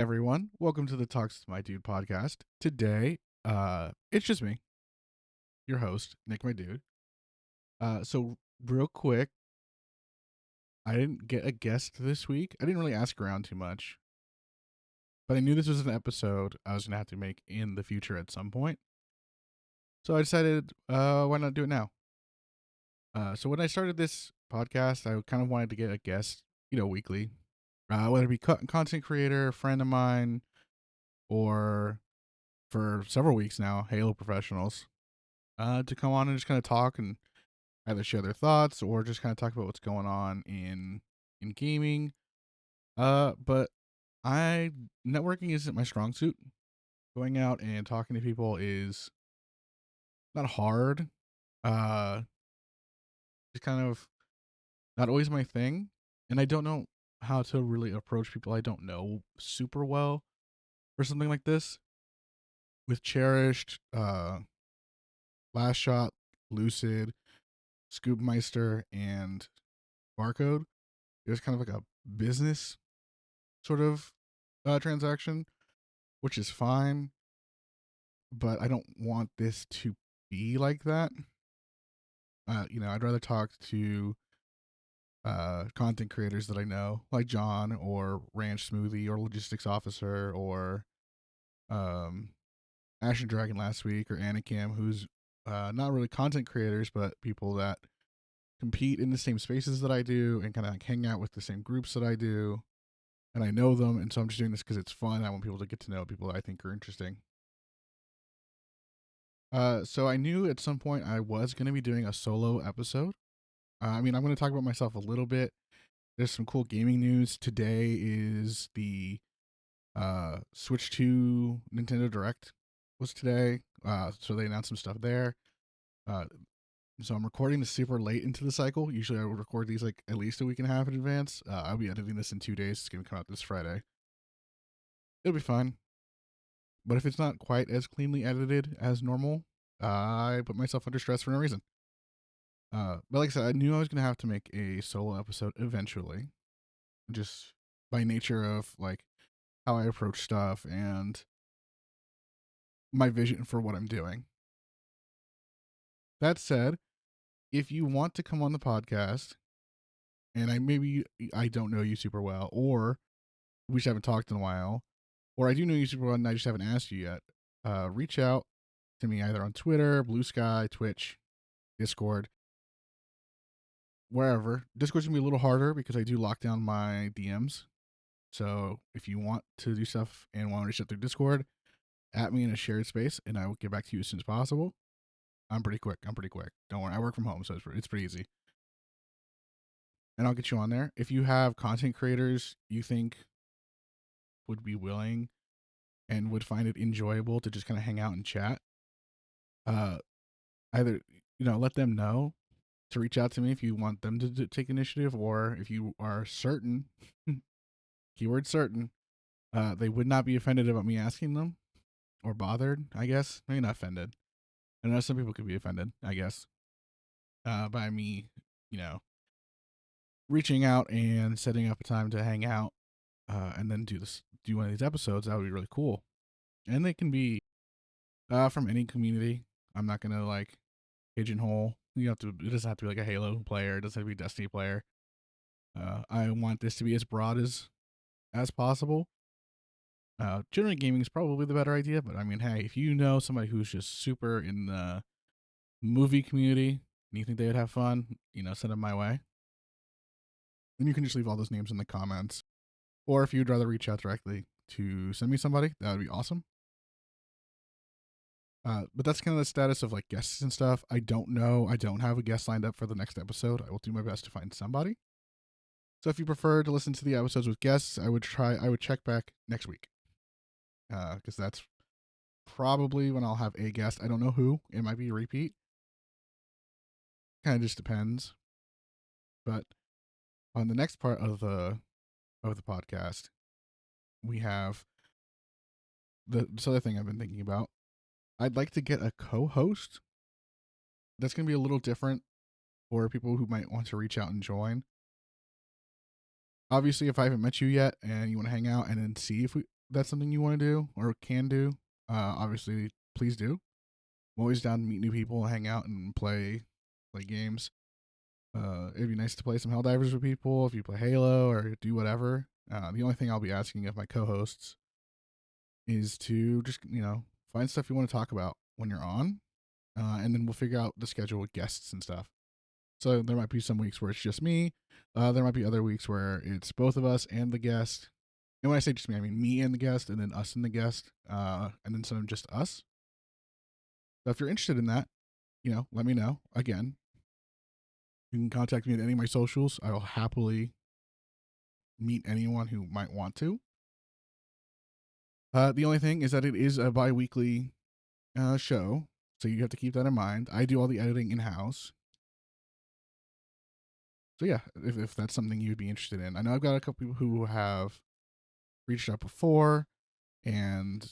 Everyone, welcome to the Talks to My Dude podcast. Today, it's just me, your host, NickMyDude. So real quick, I didn't get a guest this week. I didn't really ask around too much, but I knew this was an episode I was gonna have to make in the future at some point. So I decided, why not do it now? So when I started this podcast, I kind of wanted to get a guest, weekly, whether it be content creator, friend of mine, or for several weeks now, Halo professionals to come on and just kind of talk and either share their thoughts or just kind of talk about what's going on in gaming. But I networking isn't my strong suit. Going out and talking to people is not hard. Uh, it's kind of not always my thing, and I don't know how to really approach people I don't know super well for something like this. With Cherished, Last Shot, Lucid, Scoopmeister, and Barcode, it was kind of like a business sort of transaction, which is fine, but I don't want this to be like that. I'd rather talk to content creators that I know, like John or Ranch Smoothie or Logistics Officer or um, Ash and Dragon last week or Anakim, who's not really content creators, but people that compete in the same spaces that I do and kind of like hang out with the same groups that I do. And I know them, and so I'm just doing this because it's fun. I want people to get to know people that I think are interesting. So I knew at some point I was going to be doing a solo episode. I'm going to talk about myself a little bit. There's some cool gaming news. Today is the Switch 2 Nintendo Direct was today. So they announced some stuff there. Uh, so I'm recording this super late into the cycle. Usually I would record these like at least a week and a half in advance. I'll be editing this in 2 days. It's going to come out this Friday. It'll be fine. But if it's not quite as cleanly edited as normal, I put myself under stress for no reason. But like I said, I knew I was gonna have to make a solo episode eventually, just by nature of like how I approach stuff and my vision for what I'm doing. That said, if you want to come on the podcast, and I don't know you super well, or we just haven't talked in a while, or I do know you super well and I just haven't asked you yet, reach out to me either on Twitter, Blue Sky, Twitch, Discord, wherever. Discord's gonna be a little harder because I do lock down my DMs. So if you want to do stuff and want to reach out through Discord, at me in a shared space, and I will get back to you as soon as possible. I'm pretty quick. Don't worry. I work from home, so it's pretty easy. And I'll get you on there. If you have content creators you think would be willing and would find it enjoyable to just kind of hang out and chat, uh, either let them know to reach out to me if you want them to take initiative, or if you are certain, keyword certain, they would not be offended about me asking them or bothered. I guess maybe not offended. I know some people could be offended. I guess by me, you know, reaching out and setting up a time to hang out, and then do one of these episodes. That would be really cool. And they can be from any community. I'm not gonna like pigeonhole. It doesn't have to be like a Halo player. It doesn't have to be a Destiny player. I want this to be as broad as possible. Generally, gaming is probably the better idea, but I mean, hey, if you know somebody who's just super in the movie community and you think they would have fun, send them my way. Then you can just leave all those names in the comments. Or if you'd rather reach out directly to send me somebody, that would be awesome. But that's kind of the status of like guests and stuff. I don't know. I don't have a guest lined up for the next episode. I will do my best to find somebody. So if you prefer to listen to the episodes with guests, I would check back next week. Because that's probably when I'll have a guest. I don't know who. It might be a repeat. Kind of just depends. But on the next part of the podcast, we have this other thing I've been thinking about. I'd like to get a co-host. That's going to be a little different for people who might want to reach out and join. Obviously, if I haven't met you yet and you want to hang out and then see if that's something you want to do or can do, obviously, please do. I'm always down to meet new people, hang out, and play games. It'd be nice to play some Helldivers with people if you play Halo or do whatever. The only thing I'll be asking of my co-hosts is to just find stuff you want to talk about when you're on, and then we'll figure out the schedule with guests and stuff. So there might be some weeks where it's just me. There might be other weeks where it's both of us and the guest. And when I say just me, I mean me and the guest, and then us and the guest, and then some just us. So if you're interested in that, let me know. Again, you can contact me at any of my socials. I will happily meet anyone who might want to. The only thing is that it is a bi-weekly show, so you have to keep that in mind. I do all the editing in-house. So yeah, if that's something you'd be interested in. I know I've got a couple people who have reached out before, and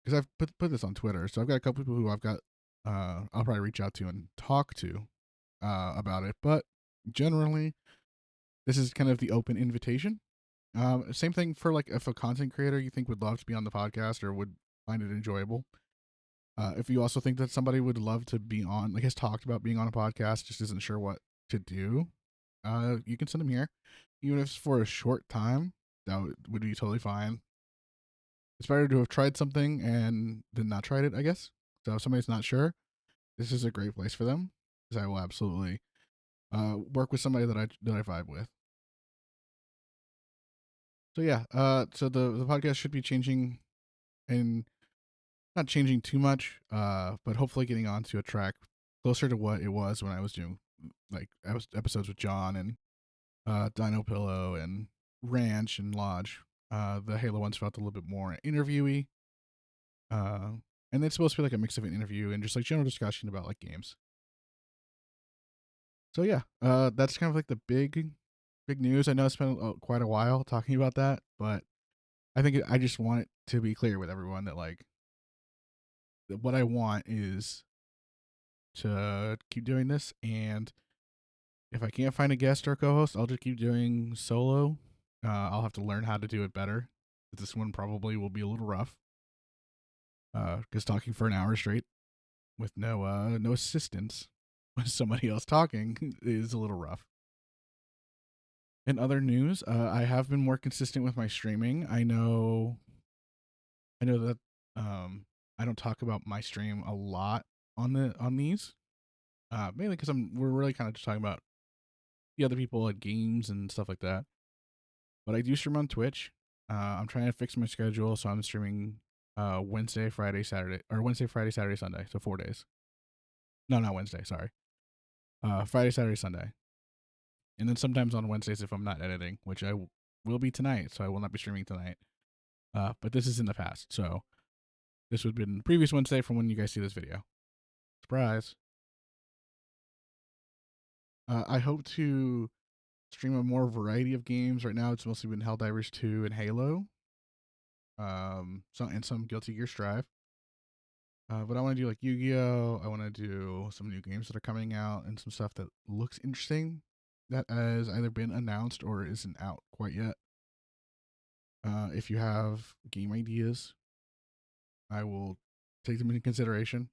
because I've put this on Twitter, so I've got a couple people who I'll probably reach out to and talk to about it. But generally, this is kind of the open invitation. Same thing for like if a content creator you think would love to be on the podcast or would find it enjoyable. If you also think that somebody would love to be on, like has talked about being on a podcast, just isn't sure what to do, you can send them here. Even if it's for a short time, that would be totally fine. It's better to have tried something and then not tried it, I guess. So if somebody's not sure, this is a great place for them because I will absolutely work with somebody that I vibe with. So yeah, so the podcast should be changing and not changing too much, but hopefully getting onto a track closer to what it was when I was doing like episodes with John and Dino Pillow and Ranch and Lodge. The Halo ones felt a little bit more interviewy, and it's supposed to be like a mix of an interview and just like general discussion about like games. So yeah, that's kind of like the big news. I know it's been quite a while talking about that, but I think I just want it to be clear with everyone that like what I want is to keep doing this, and if I can't find a guest or co-host, I'll just keep doing solo. I'll have to learn how to do it better. This one probably will be a little rough, because talking for an hour straight with no assistance with somebody else talking is a little rough. In other news, I have been more consistent with my streaming. I know that I don't talk about my stream a lot on these, mainly because we're really kind of just talking about the other people at games and stuff like that. But I do stream on Twitch. I'm trying to fix my schedule, so I'm streaming Wednesday, Friday, Saturday, or Wednesday, Friday, Saturday, Sunday, so 4 days. No, not Wednesday. Sorry, Friday, Saturday, Sunday, and then sometimes on Wednesdays if I'm not editing, which I will be tonight, so I will not be streaming tonight. But this is in the past, so this would have been the previous Wednesday from when you guys see this video. Surprise! I hope to stream a more variety of games. Right now, it's mostly been Helldivers 2 and Halo. Some Guilty Gear Strive. But I want to do like Yu-Gi-Oh! I want to do some new games that are coming out and some stuff that looks interesting that has either been announced or isn't out quite yet. If you have game ideas, I will take them into consideration.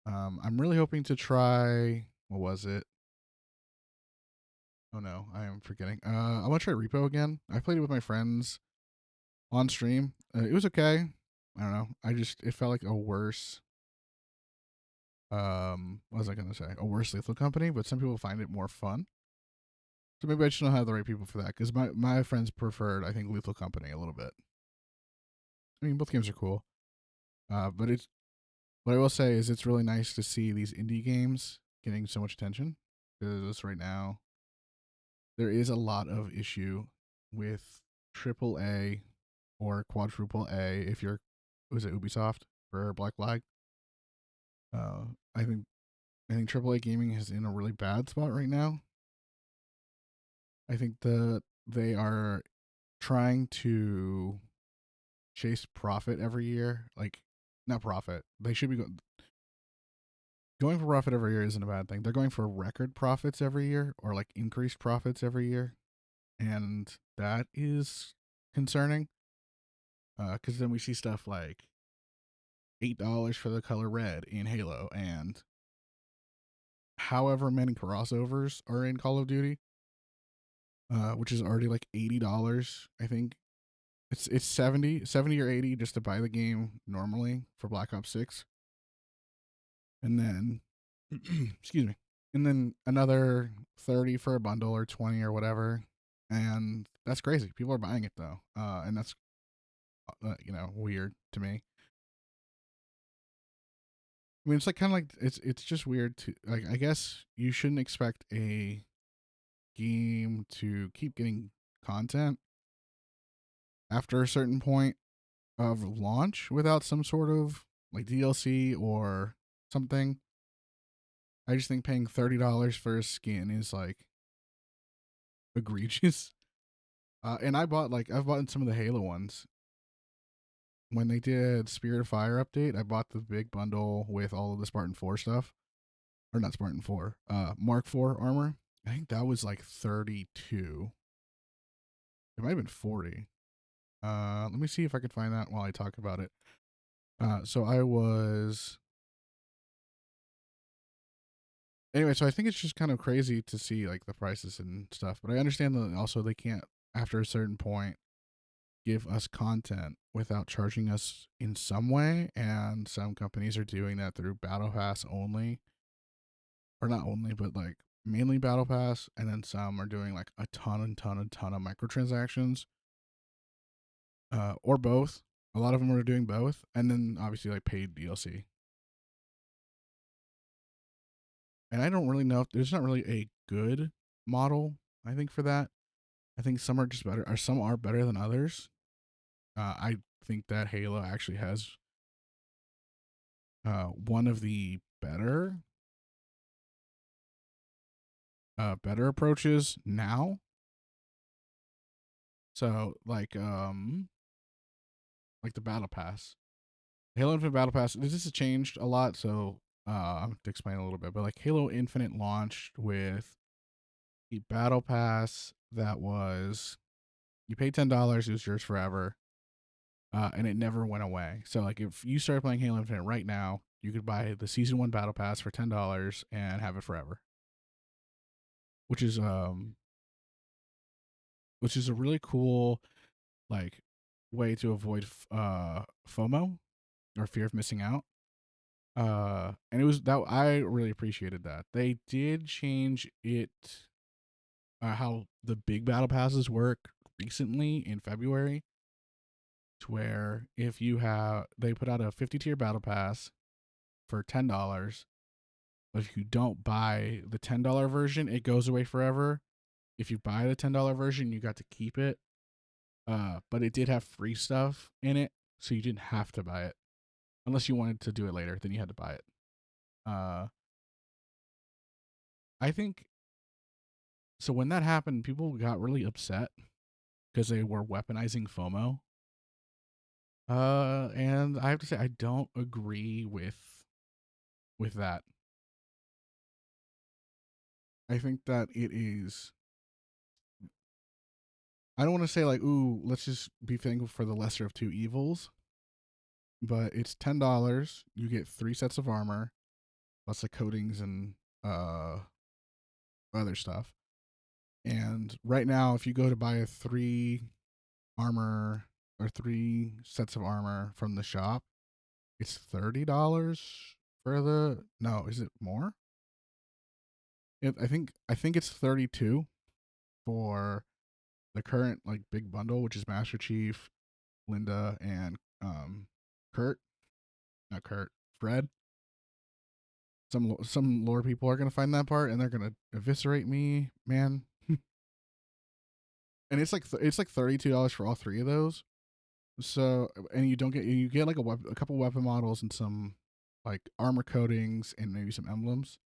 I'm really hoping to try. What was it? Oh no, I am forgetting. I want to try Repo again. I played it with my friends on stream. It was okay. I don't know. It felt like a worse. What was I gonna say? A worse Lethal Company, but some people find it more fun. So maybe I just don't have the right people for that because my friends preferred, I think, Lethal Company a little bit. I mean, both games are cool. But what I will say is it's really nice to see these indie games getting so much attention because right now there is a lot of issue with triple A or quadruple A if you're was it Ubisoft for Black Flag. Uh, I think triple A gaming is in a really bad spot right now. I think they are trying to chase profit every year. Like, not profit. They should be going for profit every year isn't a bad thing. They're going for record profits every year or like increased profits every year, and that is concerning. Because then we see stuff like $8 for the color red in Halo, and however many crossovers are in Call of Duty, which is already like $80. I think it's 70 or 80 just to buy the game normally for Black Ops 6, and then excuse me, and then another 30 for a bundle or 20 or whatever, and that's crazy. People are buying it though, and that's weird to me. I mean, it's like kind of like it's just weird to like. I guess you shouldn't expect a game to keep getting content after a certain point of launch without some sort of like DLC or something. I just think paying $30 for a skin is like egregious. And I've bought some of the Halo ones. When they did Spirit of Fire update, I bought the big bundle with all of the Spartan 4 stuff. Or not Spartan 4, Mark 4 armor. I think that was like 32. It might have been 40. Let me see if I could find that while I talk about it. So I was anyway. So I think it's just kind of crazy to see like the prices and stuff, but I understand that also they can't after a certain point give us content without charging us in some way, and some companies are doing that through Battle Pass only, or not only, but like mainly Battle Pass, and then some are doing like a ton of microtransactions, or both. A lot of them are doing both, and then obviously like paid DLC. And I don't really know if there's not really a good model. I think for that, I think some are just better, or some are better than others. I think that Halo actually has one of the better approaches now. So like the Battle Pass, Halo Infinite Battle Pass. This has changed a lot, so I'm to explain a little bit. But like Halo Infinite launched with a Battle Pass that was you pay $10, it was yours forever, and it never went away. So like if you started playing Halo Infinite right now, you could buy the Season 1 Battle Pass for $10 and have it forever, which is um which is a really cool like way to avoid FOMO, or fear of missing out. And it was that I really appreciated that. They did change it, how the big battle passes work recently in February, to where if you have they put out a 50 tier battle pass for $10, but if you don't buy the $10 version, it goes away forever. If you buy the $10 version, you got to keep it. But it did have free stuff in it, so you didn't have to buy it unless you wanted to do it later. Then you had to buy it. Uh, I think so. When that happened, people got really upset because they were weaponizing FOMO. And I have to say, I don't agree with that. I think that it is. I don't want to say like, ooh, let's just be thankful for the lesser of two evils, but it's $10. You get 3 sets of armor, plus the coatings and other stuff. And right now, if you go to buy a armor 3 sets of armor from the shop, it's $30 for the. No, is it more? I think it's 32 for the current like big bundle, which is Master Chief, Linda, and Kurt. Not Kurt, Fred. Some lore people are gonna find that part and they're gonna eviscerate me, man. And it's like $32 for all 3 of those. So, and you get like a couple weapon models and some like armor coatings and maybe some emblems.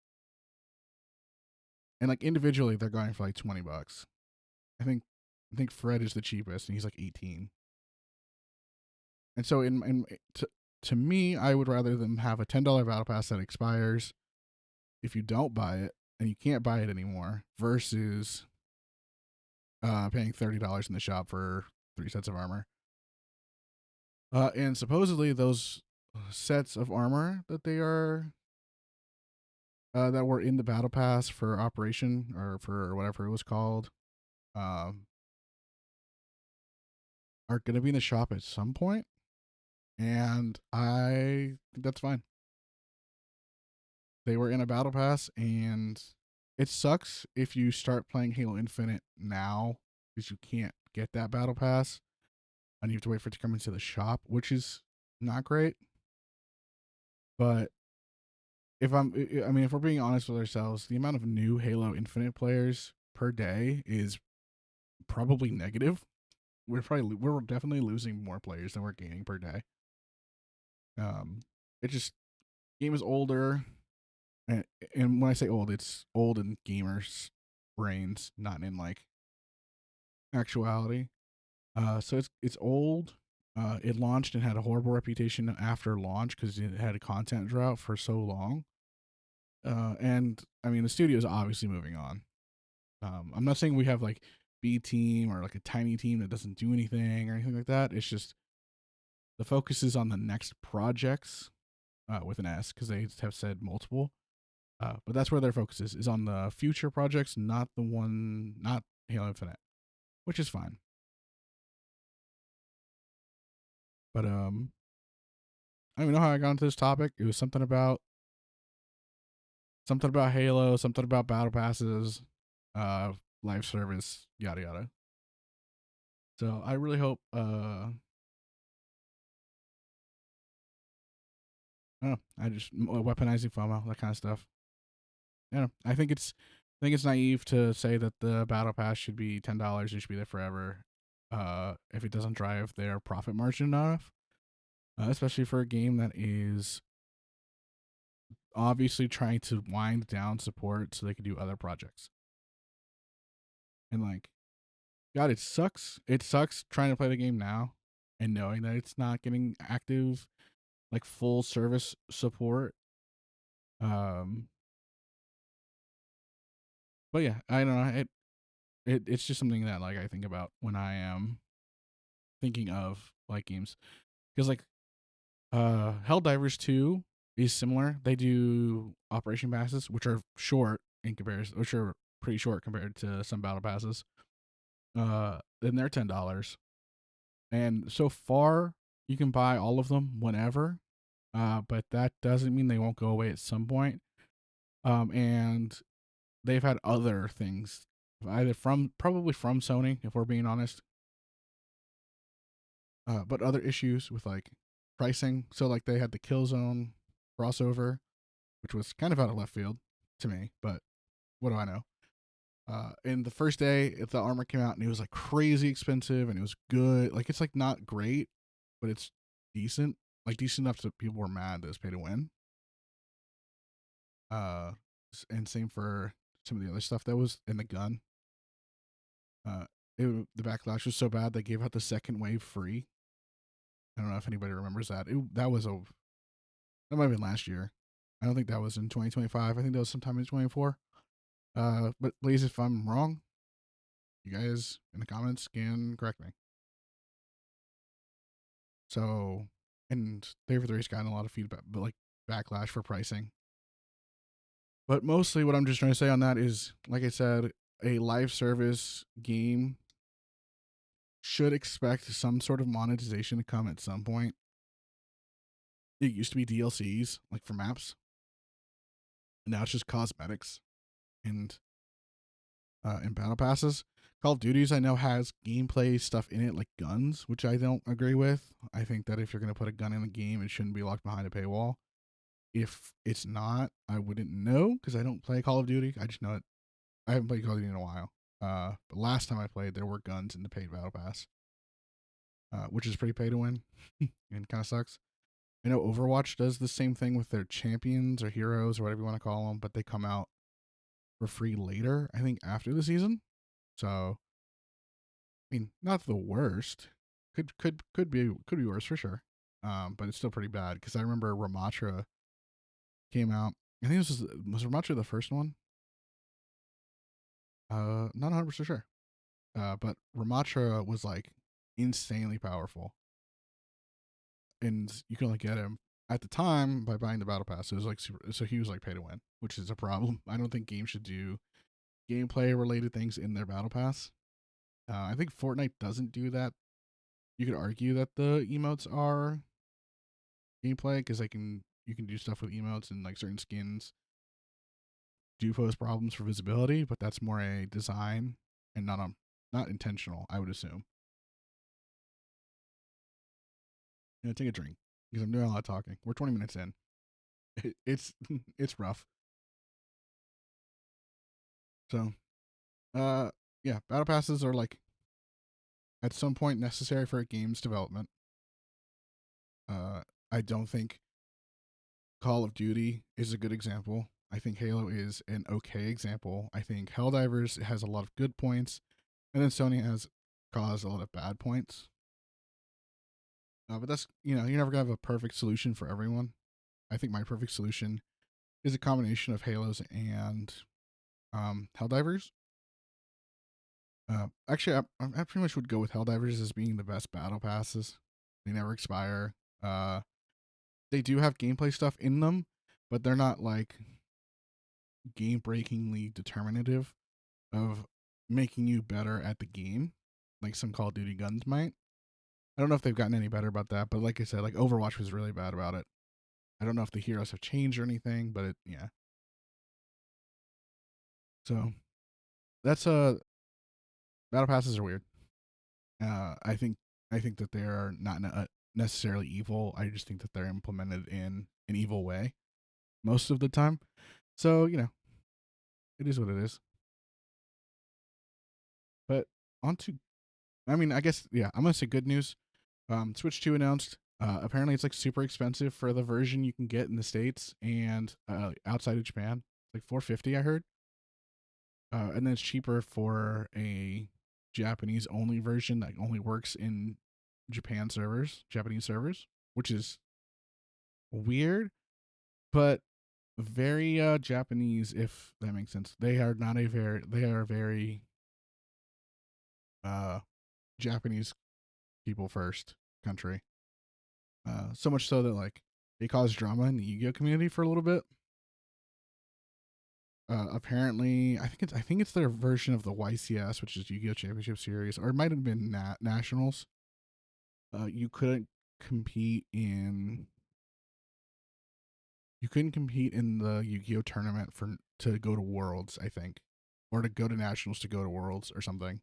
And like individually, they're going for like $20. I think I think Fred is the cheapest, and he's like 18. And so to me, I would rather them have a $10 battle pass that expires if you don't buy it and you can't buy it anymore, versus paying $30 in the shop for 3 sets of armor. And supposedly those sets of armor that they are that were in the battle pass for Operation or for whatever it was called, um, are going to be in the shop at some point, and I think that's fine. They were in a battle pass, and it sucks if you start playing Halo Infinite now because you can't get that battle pass, and you have to wait for it to come into the shop, which is not great. But I mean, if we're being honest with ourselves, the amount of new Halo Infinite players per day is probably negative. We're definitely losing more players than we're gaining per day. It just game is older, and when I say old, it's old in gamers' brains, not in like actuality. So it's old. It launched and had a horrible reputation after launch because it had a content drought for so long. And I mean, the studio is obviously moving on. I'm not saying we have like B team or like a tiny team that doesn't do anything or anything like that. It's just the focus is on the next projects with an S because they have said multiple. But that's where their focus is on the future projects, not not Halo Infinite, which is fine. But I don't even know how I got into this topic. It was something about Halo, something about battle passes, uh, live service, yada yada. So I really hope I just weaponizing FOMO, that kind of stuff. Yeah, I think it's naive to say that the battle pass should be $10 and should be there forever. If it doesn't drive their profit margin enough, especially for a game that is obviously trying to wind down support so they can do other projects. And like, God, it sucks. It sucks trying to play the game now and knowing that it's not getting active, like full service support. Um, but yeah, I don't know. It's just something that like I think about when I am thinking of like games because like Helldivers 2 is similar. They do operation passes, which are short in comparison, which are pretty short compared to some battle passes. And they're $10, and so far you can buy all of them whenever. But that doesn't mean they won't go away at some point. And they've had other things, either probably from Sony, if we're being honest, but other issues with like pricing. So like they had the Killzone crossover, which was kind of out of left field to me, but what do I know? And the first day, if the armor came out and it was like crazy expensive and it was good, like it's like not great, but it's decent, like decent enough so people were mad that it's pay to win. Uh, and same for some of the other stuff that was in the gun. Uh, the backlash was so bad they gave out the second wave free. I don't know if anybody remembers that. That might have been last year. I don't think that was in 2025. I think that was sometime in 24. But please, if I'm wrong, you guys in the comments can correct me. So, and Favor 3's gotten a lot of feedback, but like backlash for pricing. But mostly what I'm just trying to say on that is, like I said, a live service game should expect some sort of monetization to come at some point. It used to be DLCs, like for maps, and now it's just cosmetics and battle passes. Call of Duties I know has gameplay stuff in it like guns, which I don't agree with. I think that if you're gonna put a gun in a game, it shouldn't be locked behind a paywall. If it's not, I wouldn't know because I don't play Call of Duty. I just know it. I haven't played Call of Duty in a while. But last time I played, there were guns in the paid battle pass, which is pretty pay to win and kind of sucks. I know Overwatch does the same thing with their champions or heroes or whatever you want to call them, but they come out for free later. I think after the season. So I mean, not the worst. Could be worse for sure. But it's still pretty bad because I remember Ramatra came out. I think this was Ramatra the first one. Not 100% sure. But Ramatra was like insanely powerful. and you can only get him at the time by buying the battle pass. It was like super, so he was like pay to win, which is a problem. I don't think games should do gameplay related things in their battle pass. I think Fortnite doesn't do that. You could argue that the emotes are gameplay because you can do stuff with emotes, and like certain skins do pose problems for visibility, but that's more a design and not intentional, I would assume. Take a drink because I'm doing a lot of talking. We're 20 minutes in. It's it's rough. So, uh, yeah, battle passes are like at some point necessary for a game's development. Uh, I don't think Call of Duty is a good example. I think Halo is an okay example. I think Helldivers has a lot of good points, and then Sony has caused a lot of bad points. But that's you're never gonna have a perfect solution for everyone. I think my perfect solution is a combination of Halos and Helldivers. Actually, I pretty much would go with Helldivers as being the best battle passes. They never expire. They do have gameplay stuff in them, but they're not like game breakingly determinative of making you better at the game, like some Call of Duty guns might. I don't know if they've gotten any better about that, but like I said, like Overwatch was really bad about it. I don't know if the heroes have changed or anything, but yeah. So that's battle passes are weird. I think that they are not necessarily evil. I just think that they're implemented in an evil way most of the time. So it is what it is. But on to, I mean, I guess yeah, I'm gonna say good news. Switch 2 announced. Apparently, it's like super expensive for the version you can get in the states and outside of Japan. It's like 450, I heard. And then it's cheaper for a Japanese only version that only works in Japanese servers, which is weird, but very Japanese, if that makes sense. They are very uh Japanese people first country. So much so that like it caused drama in the Yu-Gi-Oh community for a little bit. Apparently, I think it's their version of the YCS, which is Yu-Gi-Oh Championship Series, or it might have been Nationals. You couldn't compete in the Yu-Gi-Oh tournament for to go to Worlds, I think, or to go to Nationals to go to Worlds or something.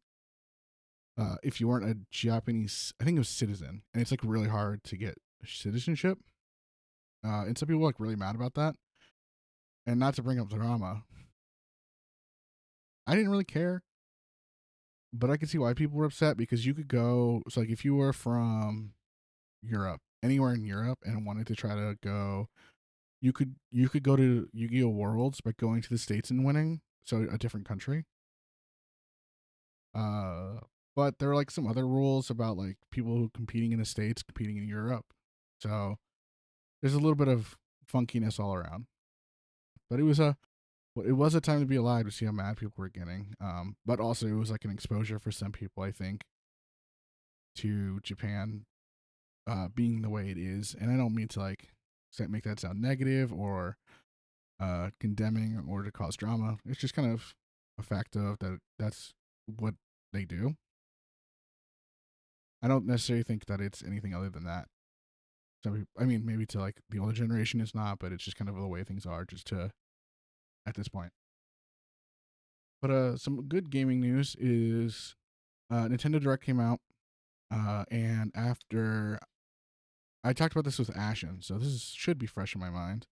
If you weren't a Japanese, I think it was citizen, and it's like really hard to get citizenship. And some people are like really mad about that. And not to bring up drama, I didn't really care, but I could see why people were upset because you could go. So like if you were from Europe, anywhere in Europe, and wanted to try to go, you could go to Yu-Gi-Oh Worlds by going to the States and winning. So a different country. Uh, but there are like some other rules about like people who competing in the States competing in Europe. So there's a little bit of funkiness all around. But it was a time to be alive to see how mad people were getting. But also it was like an exposure for some people, I think, to Japan being the way it is. And I don't mean to like make that sound negative or condemning or to cause drama. It's just kind of a fact of that. That's what they do. I don't necessarily think that it's anything other than that. So I mean, maybe to like the older generation, it's not, but it's just kind of the way things are, just to at this point. But some good gaming news is Nintendo Direct came out, and after I talked about this with Ashen, so should be fresh in my mind.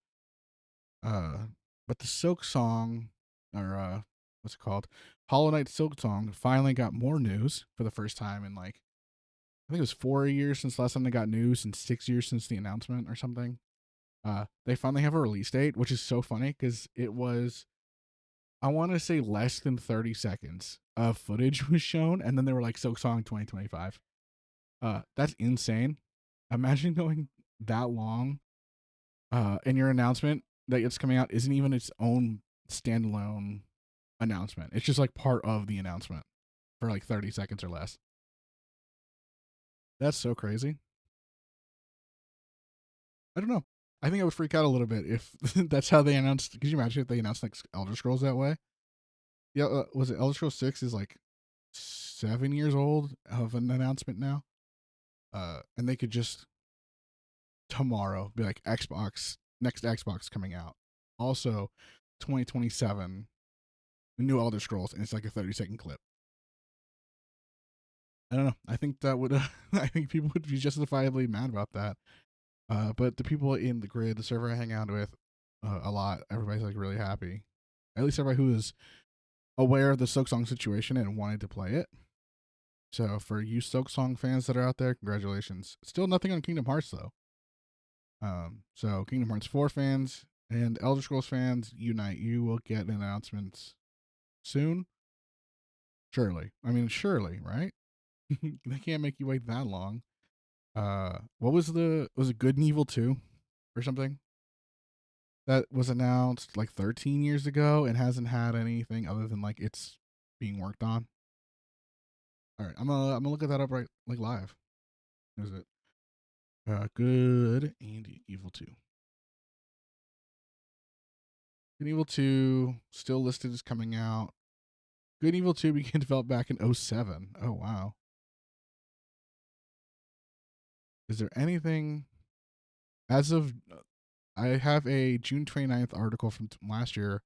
Uh, but the Silk Song, or what's it called, Hollow Knight Silk Song, finally got more news for the first time in like I think it was 4 years since last time they got news, and 6 years since the announcement or something. They finally have a release date, which is so funny because it was I want to say less than 30 seconds of footage was shown, and then they were like Silk Song 2025. That's insane. Imagine going that long, and your announcement that it's coming out isn't even its own standalone announcement. It's just like part of the announcement for like 30 seconds or less. That's so crazy. I don't know. I think I would freak out a little bit if that's how they announced. Could you imagine if they announced like Elder Scrolls that way? Yeah, was it Elder Scrolls 6 is like 7 years old of an announcement now? And they could just tomorrow be like Xbox next Xbox coming out. Also, 2027 the new Elder Scrolls, and it's like a 30-second clip. I don't know. I think that would. I think people would be justifiably mad about that. But the people in the grid, the server I hang out with, a lot, everybody's like really happy. At least everybody who is aware of the Silksong situation and wanted to play it. So for you Silksong fans that are out there, congratulations. Still nothing on Kingdom Hearts though. So Kingdom Hearts 4 fans and Elder Scrolls fans, unite. You will get announcements soon. Surely. I mean, surely, right? They can't make you wait that long. What was it Good and Evil 2 or something? That was announced like 13 years ago and hasn't had anything other than like it's being worked on. All right, I'm gonna look at that up right like live. Is it Good and Evil 2? Good and Evil 2 still listed as coming out. Good and Evil 2 began developed back in '07. Oh wow. Is there anything as of I have a June 29th article from last year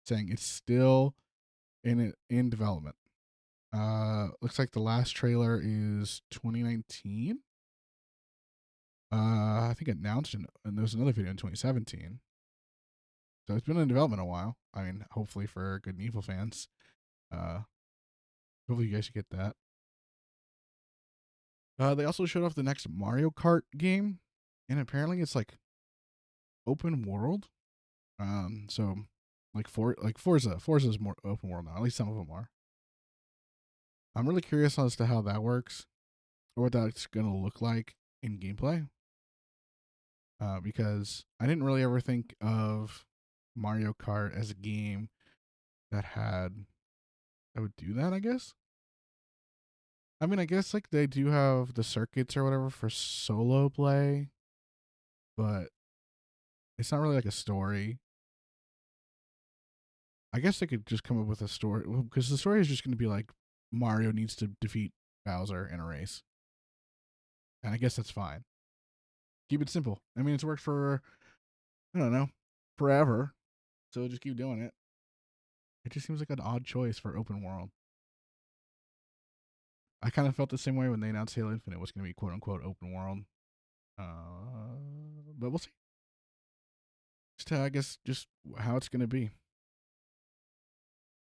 saying it's still in development. Looks like the last trailer is 2019. I think announced and there was another video in 2017. So it's been in development a while. I mean, hopefully for Good and Evil fans. Uh, hopefully you guys should get that. They also showed off the next Mario Kart game, and apparently it's like open world. So like Forza's more open world now. At least some of them are. I'm really curious as to how that works or what that's gonna look like in gameplay. Because I didn't really ever think of Mario Kart as a game that would do that. I guess. I mean, I guess like they do have the circuits or whatever for solo play, but it's not really like a story. I guess they could just come up with a story because the story is just going to be like Mario needs to defeat Bowser in a race, and I guess that's fine. Keep it simple. I mean, it's worked for I don't know forever, so just keep doing it. It just seems like an odd choice for open world. I kind of felt the same way when they announced Halo Infinite was going to be quote unquote open world. But we'll see. I guess just how it's going to be.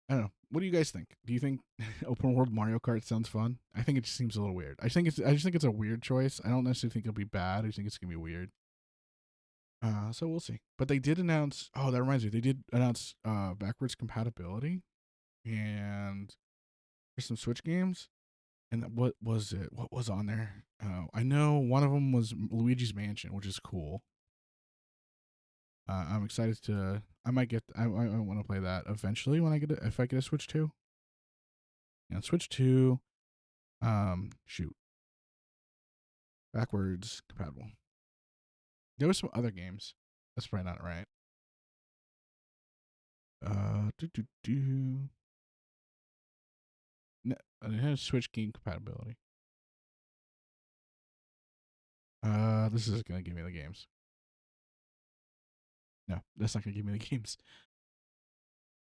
I don't know. What do you guys think? Do you think open world Mario Kart sounds fun? I think it just seems a little weird. I just think it's a weird choice. I don't necessarily think it'll be bad. I just think it's gonna be weird. So we'll see. But they did announce. Oh, that reminds me. They did announce backwards compatibility, and there's some Switch games. And what was it? What was on there? I know one of them was Luigi's Mansion, which is cool. I'm excited to. I might get. I want to play that eventually when I get it. If I get a Switch 2. Yeah, Switch 2. Shoot. Backwards compatible. There was some other games. That's probably not right. Do do do. No, it has Switch game compatibility. This is gonna give me the games. No, that's not gonna give me the games.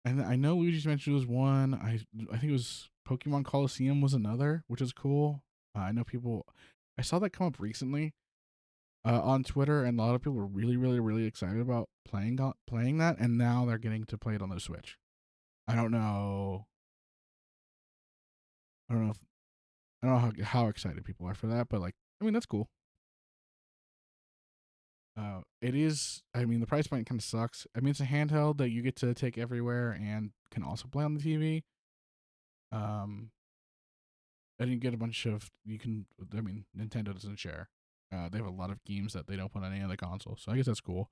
And I know Luigi's Mansion was one. I think it was Pokemon Coliseum was another, which is cool. I know people. I saw that come up recently on Twitter, and a lot of people were really, really, really excited about playing that, and now they're getting to play it on their Switch. I don't know. I don't know. I don't know how excited people are for that, but like, I mean, that's cool. It is. I mean, the price point kind of sucks. I mean, it's a handheld that you get to take everywhere and can also play on the TV. Um, and you get a bunch of you can. I mean, Nintendo doesn't share. They have a lot of games that they don't put on any other console, so I guess that's cool.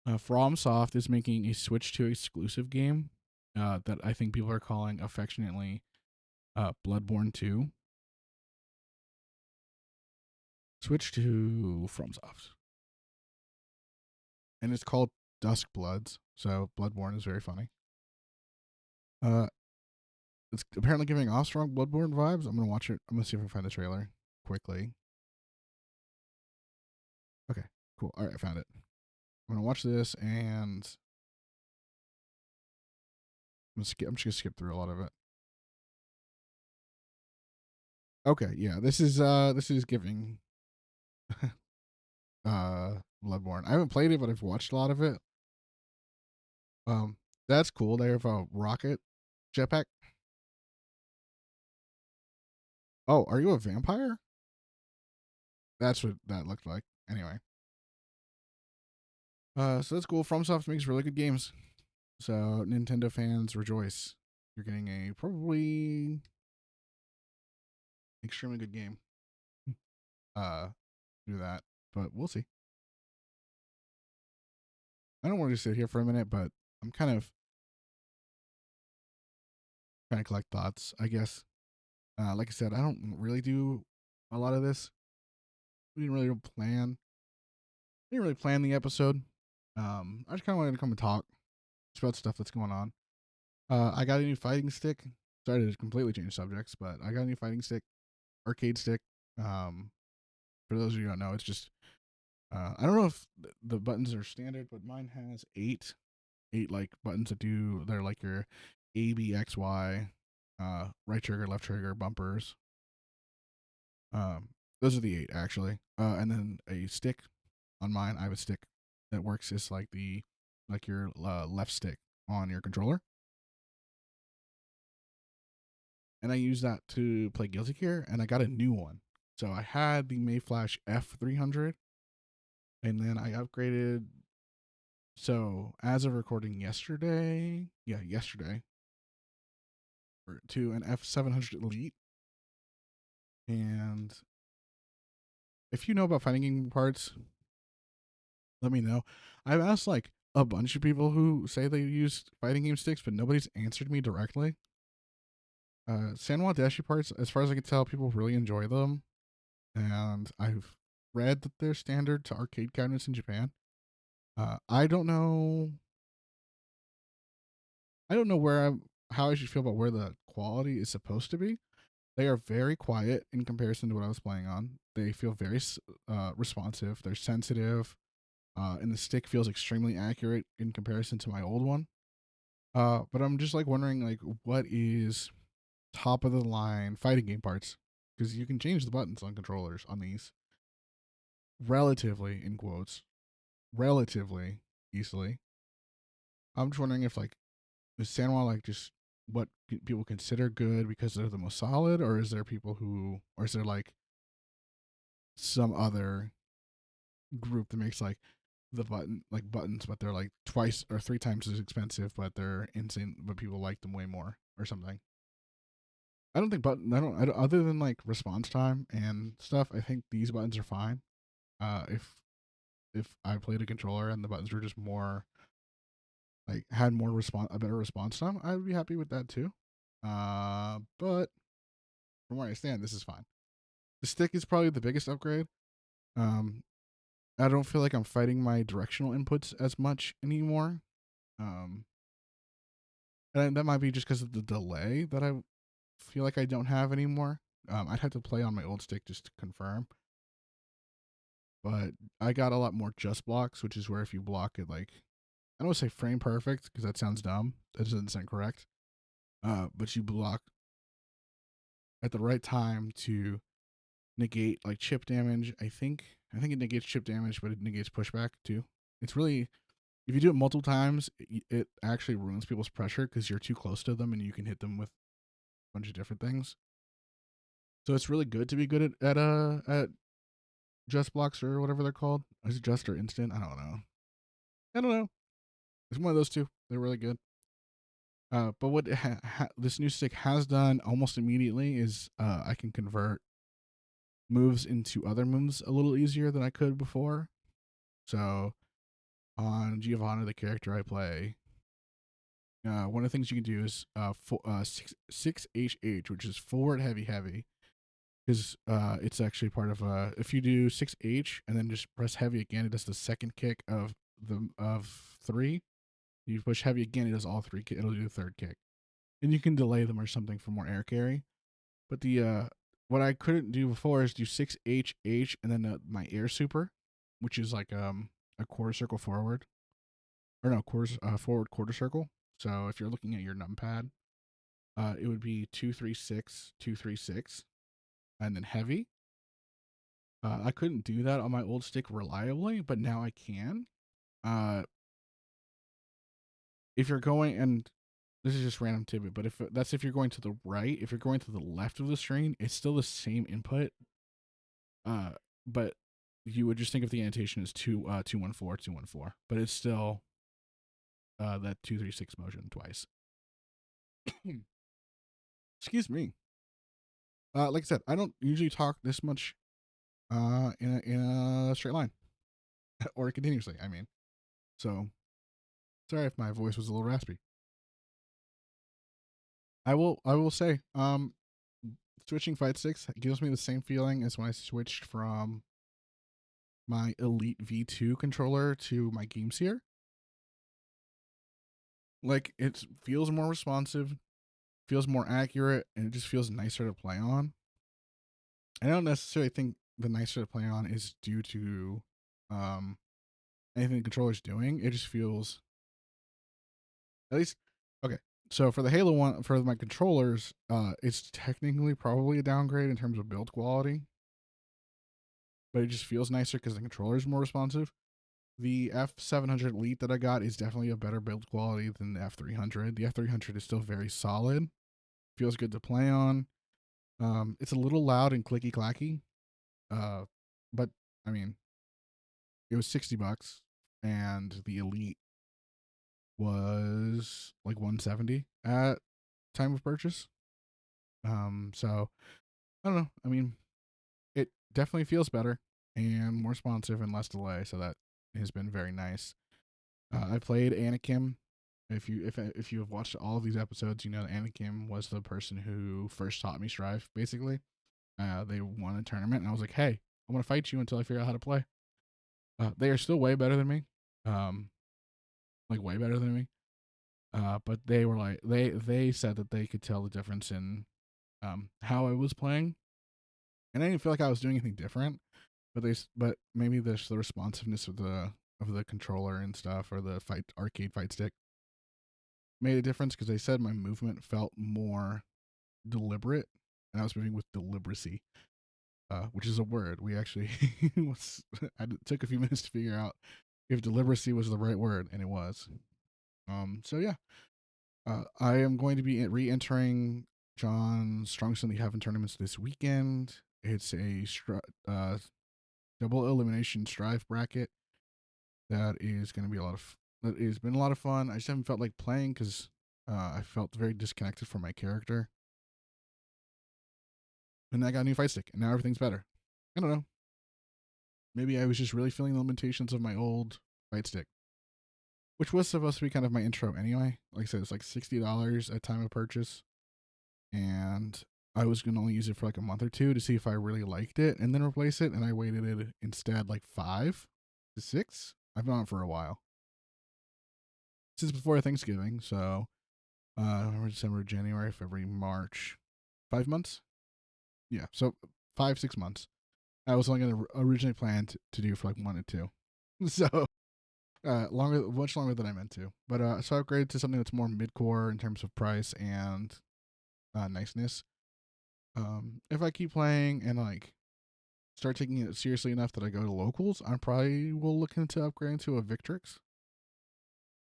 FromSoft is making a Switch 2 exclusive game that I think people are calling affectionately Bloodborne 2. Switch to FromSoft. and it's called Dusk Bloods. So Bloodborne is very funny. Uh, it's apparently giving off strong Bloodborne vibes. I'm gonna watch it. I'm gonna see if I can find the trailer quickly. Okay, cool. All right, I found it. I'm gonna watch this, and I'm just gonna skip through a lot of it. Okay, yeah, this is giving Bloodborne. I haven't played it, but I've watched a lot of it. Um, that's cool. They have a rocket jetpack. Oh, are you a vampire? That's what that looked like. Anyway, so that's cool. FromSoft makes really good games. So Nintendo fans rejoice. You're getting a probably extremely good game. Uh, do that, but we'll see. I don't want to sit here for a minute, but I'm kind of trying to collect thoughts, I guess. Like I said, I don't really do a lot of this. We didn't really plan. Didn't really plan the episode. I just kind of wanted to come and talk just about stuff that's going on. I got a new fighting stick. Sorry to completely change subjects, but I got a new fighting stick, arcade stick. Um, for those of you who don't know, it's just I don't know if the buttons are standard, but mine has eight like buttons that do. They're like your A, B, X, Y, right trigger, left trigger, bumpers. Um, those are the eight actually. And then a stick. On mine, I have a stick that works as like your left stick on your controller, and I use that to play Guilty Gear. And I got a new one. So I had the Mayflash F300, and then I upgraded. So as of recording yesterday, to an F700 Elite. And if you know about fighting game parts, let me know. I've asked like a bunch of people who say they use fighting game sticks, but nobody's answered me directly. Sanwa Dashi parts, as far as I can tell, people really enjoy them, and I've read that they're standard to arcade cabinets in Japan. I don't know. I don't know how I should feel about where the quality is supposed to be. They are very quiet in comparison to what I was playing on. They feel very responsive. They're sensitive, and the stick feels extremely accurate in comparison to my old one. But I'm just like wondering, like, what is top of the line fighting game parts? Because you can change the buttons on controllers on these relatively, in quotes, relatively easily. I'm just wondering if like is Sanwa like just what people consider good because they're the most solid, or is there people who, or is there like some other group that makes like buttons, but they're like twice or three times as expensive, but they're insane, but people like them way more or something. I don't think I don't, other than like response time and stuff. I think these buttons are fine. If I played a controller and the buttons were just more like had more response, a better response time, I would be happy with that too. But from where I stand, this is fine. The stick is probably the biggest upgrade. Um, I don't feel like I'm fighting my directional inputs as much anymore. Um, and that might be just because of the delay that I feel like I don't have anymore. I'd have to play on my old stick just to confirm. But I got a lot more just blocks, which is where if you block it, like, I don't want to say frame perfect because that sounds dumb. That doesn't sound correct. But you block at the right time to negate like chip damage. I think it negates chip damage, but it negates pushback too. It's really, if you do it multiple times, it actually ruins people's pressure because you're too close to them and you can hit them with a bunch of different things. So it's really good to be good at just blocks or whatever they're called. Is it just or instant? I don't know. I don't know. It's one of those two. They're really good. But what this new stick has done almost immediately is I can convert moves into other moves a little easier than I could before. So on Giovanna, the character I play, one of the things you can do is 6HH, which is forward heavy heavy, because it's actually part of if you do 6H and then just press heavy again, it does the second kick of of 3. You push heavy again, it does all 3. It'll do the third kick, and you can delay them or something for more air carry. But the what I couldn't do before is do 6HH and then my air super, which is like a quarter circle forward, or no, forward quarter circle. So if you're looking at your numpad, it would be 236 236, and then heavy. I couldn't do that on my old stick reliably, but now I can. Uh, if you're going, and this is just random tidbit, but if you're going to the right, if you're going to the left of the screen, it's still the same input. But you would just think of the annotation as 214 but it's still that 236 motion twice. Excuse me. Like I said, I don't usually talk this much in a straight line or continuously. I mean, so sorry if my voice was a little raspy. I will say, switching fight sticks gives me the same feeling as when I switched from my Elite V2 controller to my Game Seer. Like, it feels more responsive, feels more accurate, and it just feels nicer to play on. I don't necessarily think the nicer to play on is due to anything the controller's doing. It just feels, at least, okay. So for the Halo one, for my controllers, it's technically probably a downgrade in terms of build quality, but it just feels nicer because the controller is more responsive. The F700 Elite that I got is definitely a better build quality than the F300. The F300 is still very solid, feels good to play on. It's a little loud and clicky clacky, but I mean, it was $60, and the Elite was like 170 at time of purchase. So I don't know. I mean, it definitely feels better and more responsive and less delay, so that has been very nice. I played Anakim. If you have watched all of these episodes, you know that Anakim was the person who first taught me Strive. Basically, they won a tournament, and I was like, "Hey, I want to fight you until I figure out how to play." They are still way better than me, like way better than me. But they were like they said that they could tell the difference in how I was playing, and I didn't feel like I was doing anything different. But maybe there's the responsiveness of the controller and stuff, or the arcade fight stick made a difference because they said my movement felt more deliberate, and I was moving with deliberacy, which is a word. We actually I took a few minutes to figure out if deliberacy was the right word, and it was. So yeah, I am going to be re-entering John Strongest in the Heaven tournaments this weekend. It's a double elimination strive bracket that is going to be that has been a lot of fun. I just haven't felt like playing because I felt very disconnected from my character. And I got a new fight stick, and now everything's better. I don't know. Maybe I was just really feeling the limitations of my old fight stick, which was supposed to be kind of my intro anyway. Like I said, it's like $60 at time of purchase, and I was going to only use it for like a month or two to see if I really liked it and then replace it. And I waited it instead like 5 to 6. I've been on it for a while. Since before Thanksgiving, so November, December, January, February, March. 5 months? Yeah, so 5, 6 months. I was only going to originally plan to do for like 1 or 2. So, much longer than I meant to. But so I upgraded to something that's more mid-core in terms of price and niceness. If I keep playing and like start taking it seriously enough that I go to locals, I probably will look into upgrading to a Victrix.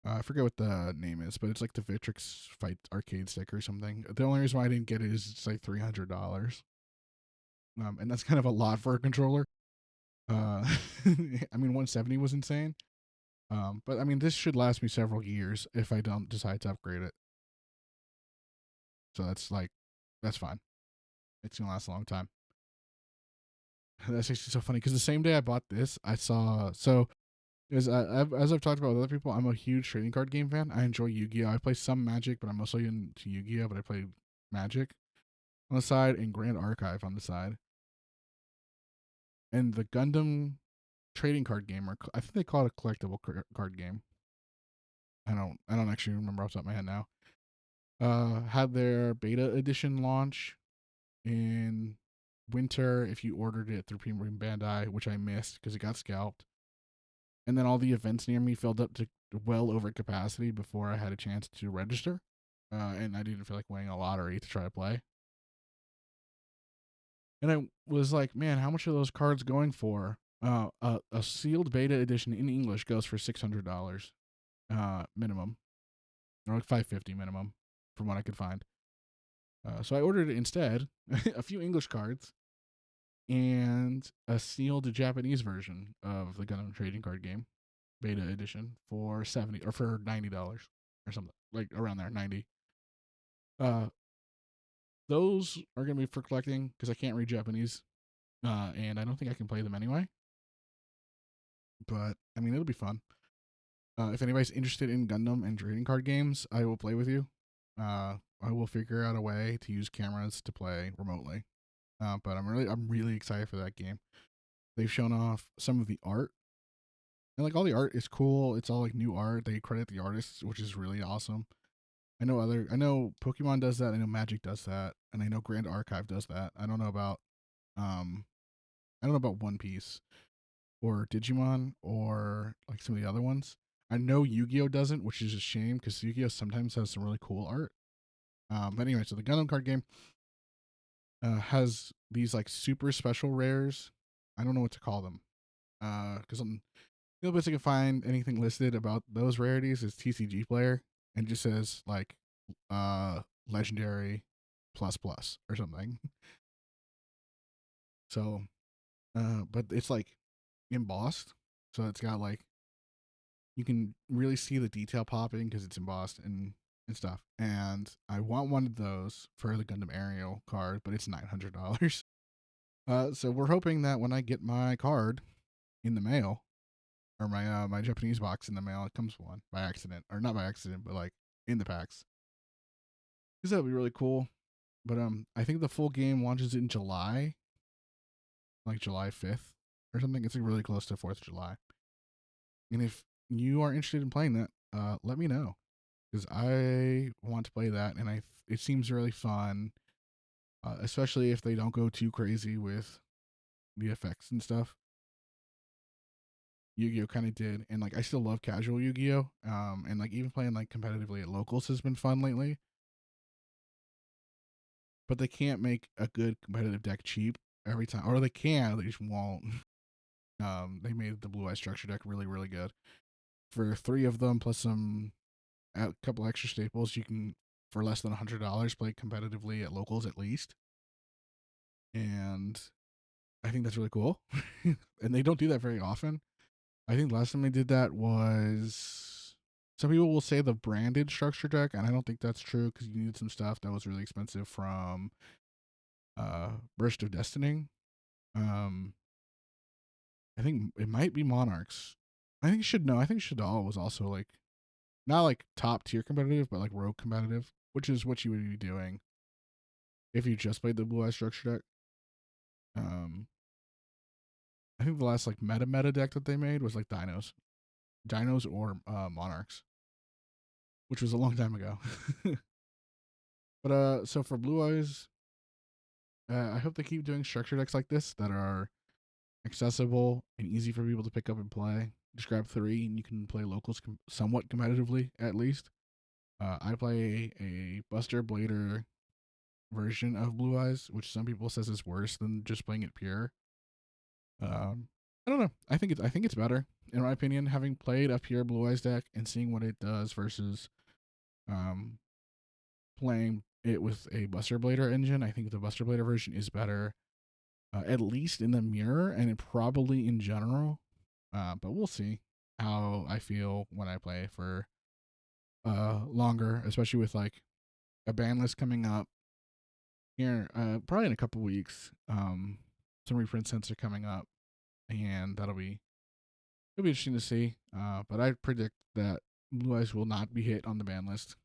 I forget what the name is, but it's like the Victrix Fight arcade stick or something. The only reason why I didn't get it is it's like $300. And that's kind of a lot for a controller. I mean, 170 was insane. But I mean, this should last me several years if I don't decide to upgrade it. So that's fine. It's gonna last a long time. That's actually so funny because the same day I bought this, I saw as I've talked about with other people, I'm a huge trading card game fan. I enjoy Yu-Gi-Oh. I play some Magic, but I'm mostly into Yu-Gi-Oh. But I play Magic on the side and Grand Archive on the side. And the Gundam trading card game, or I think they call it a collectible card game. I don't actually remember off the top of my head now. Had their beta edition launch in winter if you ordered it through Premium Bandai, which I missed because it got scalped. And then all the events near me filled up to well over capacity before I had a chance to register. And I didn't feel like winning a lottery to try to play. And I was like, man, how much are those cards going for? A sealed beta edition in English goes for $600 minimum, or like $550 minimum, from what I could find. So I ordered instead a few English cards and a sealed Japanese version of the Gundam trading card game beta edition for $90 or something, like around there, 90. Those are gonna be for collecting because I can't read Japanese, and I don't think I can play them anyway. But I mean, it'll be fun. If anybody's interested in Gundam and trading card games, I will play with you. I will figure out a way to use cameras to play remotely. But I'm really excited for that game. They've shown off some of the art, and like all the art is cool. It's all like new art. They credit the artists, which is really awesome. I know Pokemon does that. I know Magic does that, and I know Grand Archive does that. Um I don't know about One Piece or Digimon or like some of the other ones. I know Yu-Gi-Oh doesn't, which is a shame because Yu-Gi-Oh sometimes has some really cool art. But anyway, so the Gundam card game has these like super special rares. I don't know what to call them because the only place I can find anything listed about those rarities is TCG Player, and it just says like uh legendary plus plus or something. So, but it's like embossed, so it's got like you can really see the detail popping because it's embossed and stuff. And I want one of those for the Gundam Aerial card, but it's $900. So we're hoping that when I get my card in the mail, or my Japanese box in the mail, it comes one by accident, or not by accident, but like in the packs, because that would be really cool. But I think the full game launches in July, like July 5th or something. It's like really close to 4th of July. And if you are interested in playing that, let me know because I want to play that, and it seems really fun, especially if they don't go too crazy with the effects and stuff. Yu-Gi-Oh kind of did, and like I still love casual Yu-Gi-Oh. And like even playing like competitively at locals has been fun lately. But they can't make a good competitive deck cheap every time, or they can, they just won't. They made the Blue Eye structure deck really really good for 3 of them plus a couple extra staples. You can for less than $100 play competitively at locals at least, and I think that's really cool. And they don't do that very often. I think the last time they did that was some people will say the branded structure deck, and I don't think that's true because you needed some stuff that was really expensive from Burst of Destiny. Um, I think it might be Monarchs. I think should know. I think Shadal was also like not like top tier competitive, but like rogue competitive, which is what you would be doing if you just played the Blue Eye structure deck. Um, I think the last like meta deck that they made was like Dinos or Monarchs, which was a long time ago. But so for Blue Eyes, I hope they keep doing structure decks like this that are accessible and easy for people to pick up and play. Just grab 3 and you can play locals somewhat competitively at least. I play a Buster Blader version of Blue Eyes, which some people says is worse than just playing it pure. Um, I don't know. I think it's better in my opinion, having played a pure Blue Eyes deck and seeing what it does versus um, playing it with a Buster Blader engine. I think the Buster Blader version is better, at least in the mirror, and it probably in general. But we'll see how I feel when I play for longer, especially with like a ban list coming up here, probably in a couple weeks. Some reprints are coming up, and it'll be interesting to see. But I predict that Blue Eyes will not be hit on the ban list.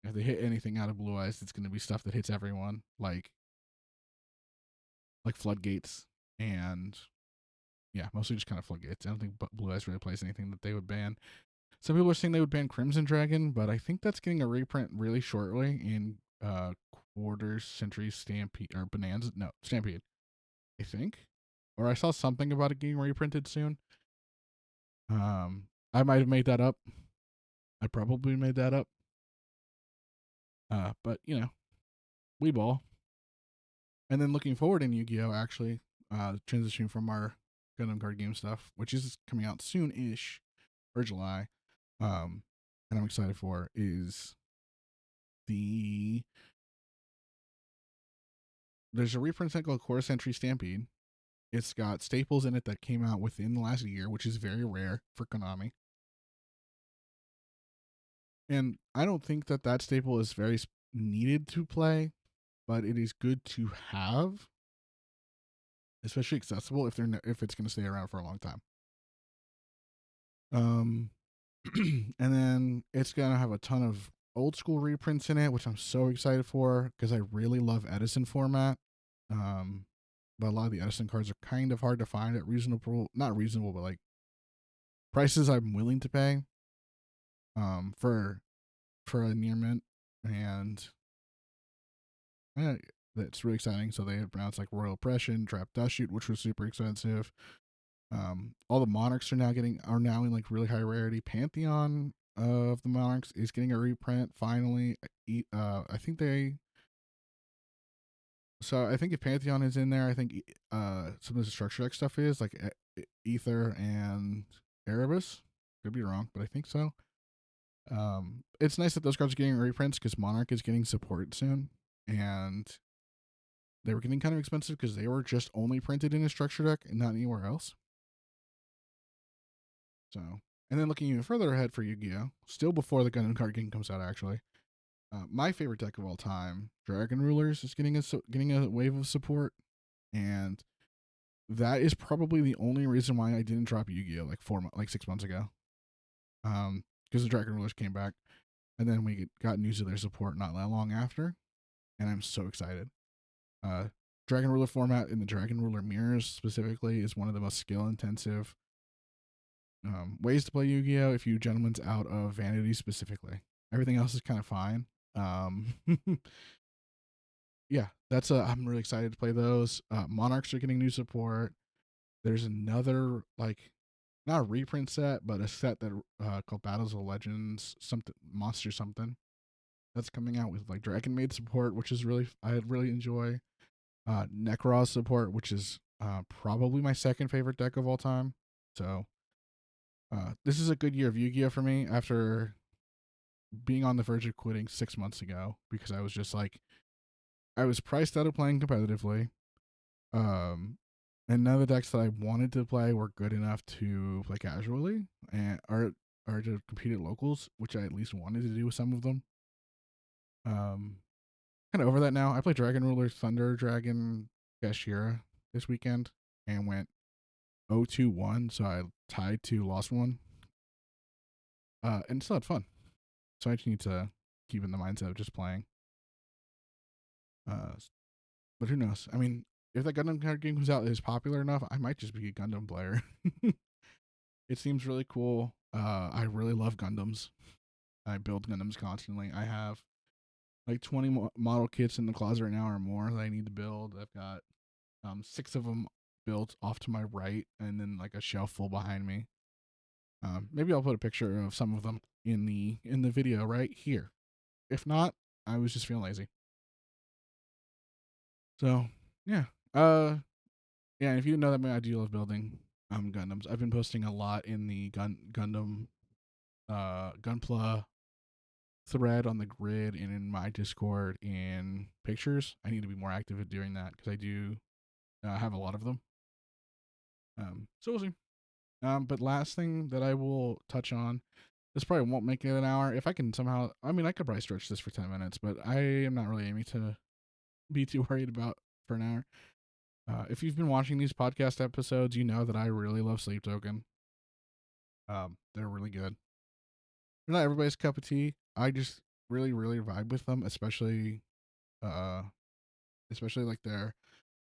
If they hit anything out of Blue Eyes, it's going to be stuff that hits everyone, like floodgates and yeah, mostly just kind of floodgates. I don't think Blue Eyes really plays anything that they would ban. Some people are saying they would ban Crimson Dragon, but I think that's getting a reprint really shortly in Quarter Century Stampede or Bonanza. No, Stampede, I think. Or I saw something about it getting reprinted soon. I might have made that up. I probably made that up. But you know, we ball. And then looking forward in Yu-Gi-Oh, actually, transitioning from our Gundam card game stuff, which is coming out soon-ish, or July, and I'm excited for, is there's a reprint set called Core Century Stampede. It's got staples in it that came out within the last year, which is very rare for Konami. And I don't think that staple is very needed to play, but it is good to have, especially accessible if it's going to stay around for a long time. Um, and then it's gonna have a ton of old school reprints in it, which I'm so excited for because I really love Edison format. Um, but a lot of the Edison cards are kind of hard to find at reasonable, not reasonable, but like prices I'm willing to pay. For a near mint, and yeah, that's really exciting. So they have brands like Royal Oppression, Trap Dust Shoot, which was super expensive. All the Monarchs are now in like really high rarity. Pantheon of the Monarchs is getting a reprint finally. I think I think if Pantheon is in there, I think some of the structure deck stuff is like Ether and Erebus. Could be wrong, but I think so. It's nice that those cards are getting reprints because Monarch is getting support soon, and they were getting kind of expensive because they were just only printed in a structure deck and not anywhere else. So, and then looking even further ahead for Yu-Gi-Oh, still before the Gundam card game comes out, actually, my favorite deck of all time, Dragon Rulers, is getting a wave of support, and that is probably the only reason why I didn't drop Yu-Gi-Oh like 6 months ago, because the Dragon Rulers came back, and then we got news of their support not that long after, and I'm so excited. Dragon Ruler format in the Dragon Ruler mirrors specifically is one of the most skill intensive ways to play Yu-Gi-Oh! If you gentlemen's out of Vanity specifically. Everything else is kind of fine. Yeah, I'm really excited to play those. Monarchs are getting new support. There's another like not a reprint set, but a set that called Battles of Legends something monster something that's coming out with like Dragon Maid support, which is I really enjoy. Necros support, which is probably my second favorite deck of all time. So this is a good year of Yu-Gi-Oh for me after being on the verge of quitting 6 months ago because I was just like I was priced out of playing competitively. And none of the decks that I wanted to play were good enough to play casually and or to compete at locals, which I at least wanted to do with some of them. Kind of over that now. I played Dragon Ruler Thunder Dragon Gashira this weekend and went 0-2-1, so I tied 2, lost 1. And still had fun. So I just need to keep in the mindset of just playing. But who knows? I mean, if that Gundam card game comes out is popular enough, I might just be a Gundam player. It seems really cool. I really love Gundams. I build Gundams constantly. I have like 20 model kits in the closet right now or more that I need to build. I've got 6 of them built off to my right, and then like a shelf full behind me. Maybe I'll put a picture of some of them in the video right here. If not, I was just feeling lazy. So yeah, yeah. And if you didn't know that, I do love building Gundams. I've been posting a lot in the Gundam Gunpla thread on the grid and in my Discord in pictures. I need to be more active at doing that because I do have a lot of them. So we'll see. But last thing that I will touch on, this probably won't make it an hour. If I can somehow, I mean, I could probably stretch this for 10 minutes, but I am not really aiming to be too worried about for an hour. If you've been watching these podcast episodes, you know that I really love Sleep Token. They're really good. They're not everybody's cup of tea. I just really, really vibe with them, especially like their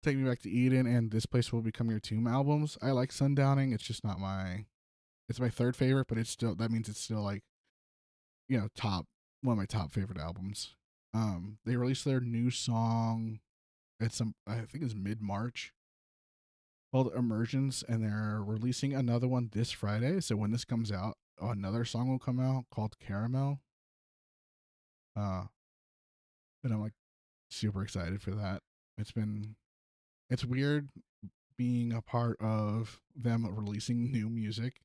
Take Me Back to Eden and This Place Will Become Your Tomb albums. I like Sundowning. It's just not my. It's my third favorite, but it's still that means it's still like top one of my top favorite albums. They released their new song at some I think it's mid March called Emergence, and they're releasing another one this Friday. So when this comes out, another song will come out called Caramel. Uh, and I'm like super excited for that. It's weird being a part of them releasing new music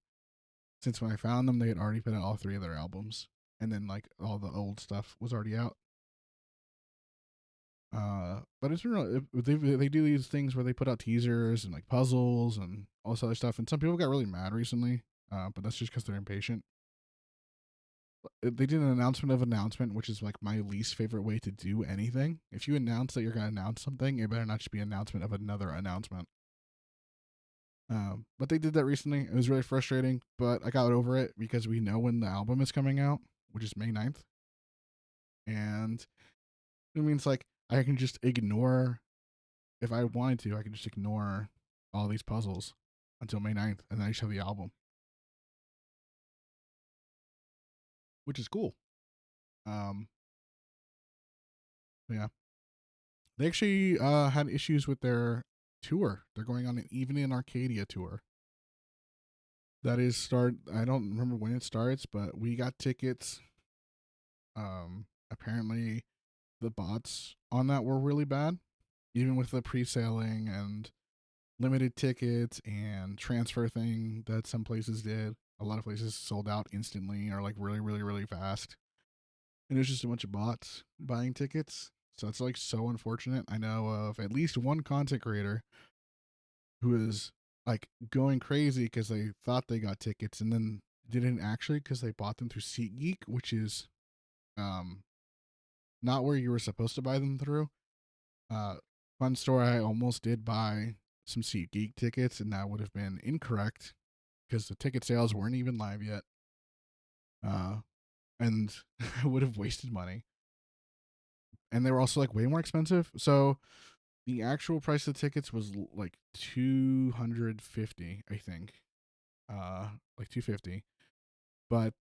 since when I found them they had already put out all three of their albums, and then like all the old stuff was already out. But it's real. They do these things where they put out teasers and like puzzles and all this other stuff, and some people got really mad recently. But that's just because they're impatient. They did an announcement of announcement, which is like my least favorite way to do anything. If you announce that you're going to announce something, it better not just be an announcement of another announcement. But they did that recently. It was really frustrating, but I got over it because we know when the album is coming out, which is May 9th. And it means like I can just ignore, if I wanted to, I can just ignore all these puzzles until May 9th, and then I just have the album, which is cool. Um, yeah. They actually had issues with their tour. They're going on an Even in Arcadia tour. That is I don't remember when it starts, but we got tickets. Apparently the bots on that were really bad, even with the pre-selling and limited tickets and transfer thing that some places did. A lot of places sold out instantly or like really, really, really fast. And it was just a bunch of bots buying tickets. So it's like so unfortunate. I know of at least one content creator who is like going crazy because they thought they got tickets and then didn't actually because they bought them through SeatGeek, which is um not where you were supposed to buy them through. Uh, Fun story, I almost did buy some SeatGeek tickets, and that would have been incorrect because the ticket sales weren't even live yet. Uh, and I would have wasted money. And they were also like way more expensive. So the actual price of the tickets was like 250, I think. Like 250. But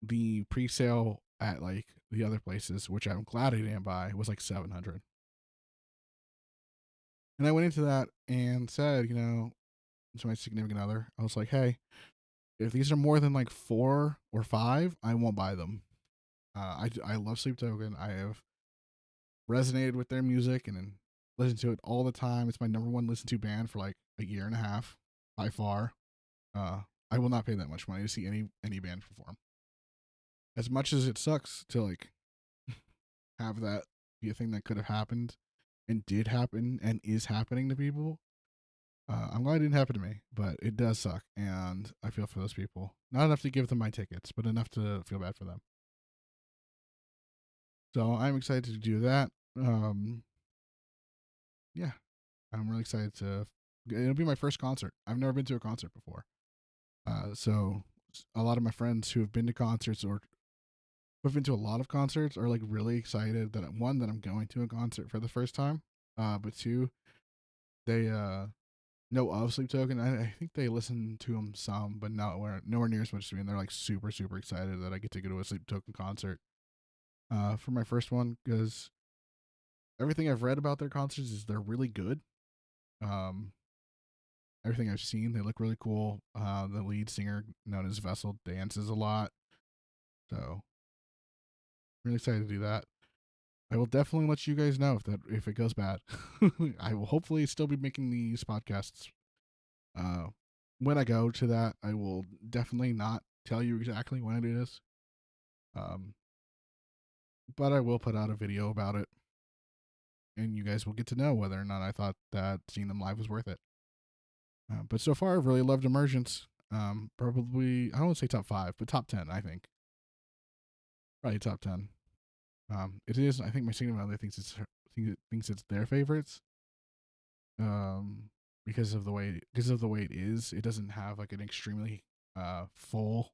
the pre-sale at like the other places, which I'm glad I didn't buy, was like 700. And I went into that and said, to my significant other, I was like, hey, if these are more than like 4 or 5, I won't buy them. I love Sleep Token. I have resonated with their music and listened to it all the time. It's my number one listen to band for like a year and a half by far. Uh, I will not pay that much money to see any band perform. As much as it sucks to like have that be a thing that could have happened and did happen and is happening to people, I'm glad it didn't happen to me, but it does suck, and I feel for those people. Not enough to give them my tickets, but enough to feel bad for them. So I'm excited to do that. Yeah, I'm really excited to. It'll be my first concert. I've never been to a concert before. So a lot of my friends who have been to concerts or who have been to a lot of concerts are like really excited that one that I'm going to a concert for the first time. But two, they know of Sleep Token. I think they listen to them some, but nowhere near as much as me. And they're like super super excited that I get to go to a Sleep Token concert. For my first one because everything I've read about their concerts is they're really good. Um, Everything I've seen, they look really cool. The lead singer, known as Vessel, dances a lot. So, really excited to do that. I will definitely let you guys know if it goes bad. I will hopefully still be making these podcasts. Uh, when I go to that, I will definitely not tell you exactly when it is. Um, but I will put out a video about it, and you guys will get to know whether or not I thought that seeing them live was worth it. But so far, I've really loved Emergence. Probably I don't want to say top 5, but top 10. I think probably top 10. It is. I think my significant other thinks it's their favorites. Um, because of the way it is. It doesn't have like an extremely full.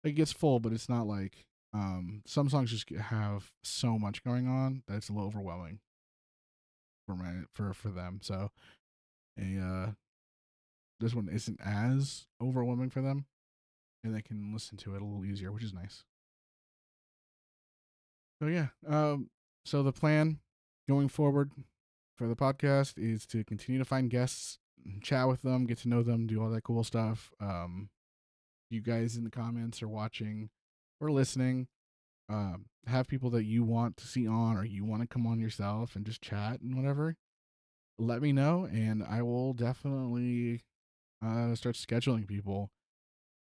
Like it gets full, but it's not like some songs just have so much going on that it's a little overwhelming. for them. So this one isn't as overwhelming for them, and they can listen to it a little easier, which is nice. So yeah, so the plan going forward for the podcast is to continue to find guests, chat with them, get to know them, do all that cool stuff. You guys in the comments are watching or listening. Have people that you want to see on or you want to come on yourself and just chat and whatever. Let me know, and I will definitely start scheduling people.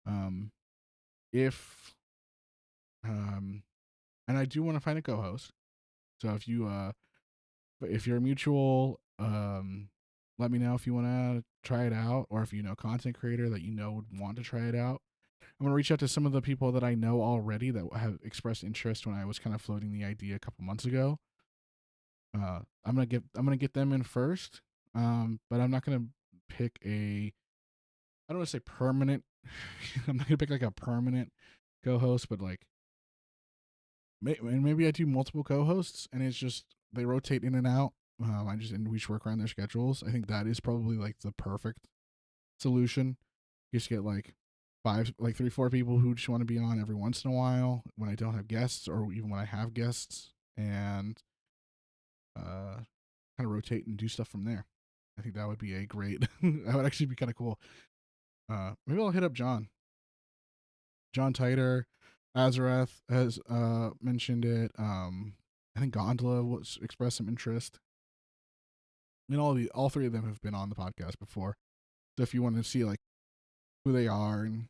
Um, if and I do want to find a co-host. So if you're a mutual, let me know if you want to try it out, or if you know a content creator that you know would want to try it out. I'm gonna reach out to some of the people that I know already that have expressed interest when I was kind of floating the idea a couple months ago. I'm gonna get them in first, but I'm not gonna pick a. I don't want to say permanent. I'm not gonna pick like a permanent co-host, but like, and maybe I do multiple co-hosts, and it's just they rotate in and out. And we just work around their schedules. I think that is probably like the perfect solution. You just get like like 3, 4 people who just want to be on every once in a while when I don't have guests, or even when I have guests, and kind of rotate and do stuff from there. I think that would be a great. That would actually be kind of cool. Maybe I'll hit up John Titer. Azarath has mentioned it. I think Gondola was expressed some interest. And all 3 of them have been on the podcast before. So if you want to see like who they are and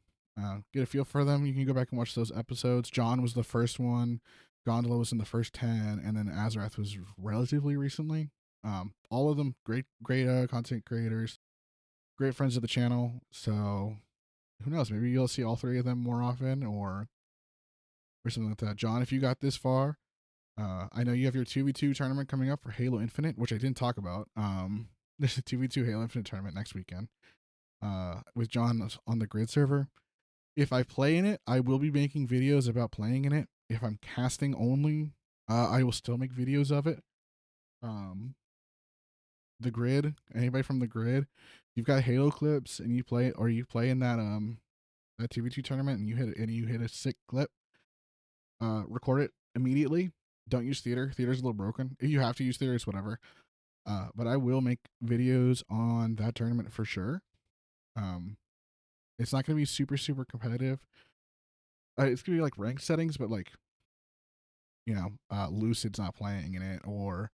get a feel for them, you can go back and watch those episodes. John was the first one. Gondola was in the first 10, and then Azarath was relatively recently. All of them great content creators, great friends of the channel. So who knows? Maybe you'll see all 3 of them more often, or something like that. John, if you got this far, I know you have your 2v2 tournament coming up for Halo Infinite, which I didn't talk about. There's a 2v2 Halo Infinite tournament next weekend with John on the Grid server. If I play in it, I will be making videos about playing in it. If I'm casting only, I will still make videos of it. The Grid, anybody from the Grid, you've got Halo clips and you play in that 2v2 tournament and you hit a sick clip, record it immediately. Don't use theater. Theater's a little broken. If you have to use theater, it's whatever. But I will make videos on that tournament for sure. It's not going to be super, super competitive. It's going to be like ranked settings, but like, Lucid's not playing in it, or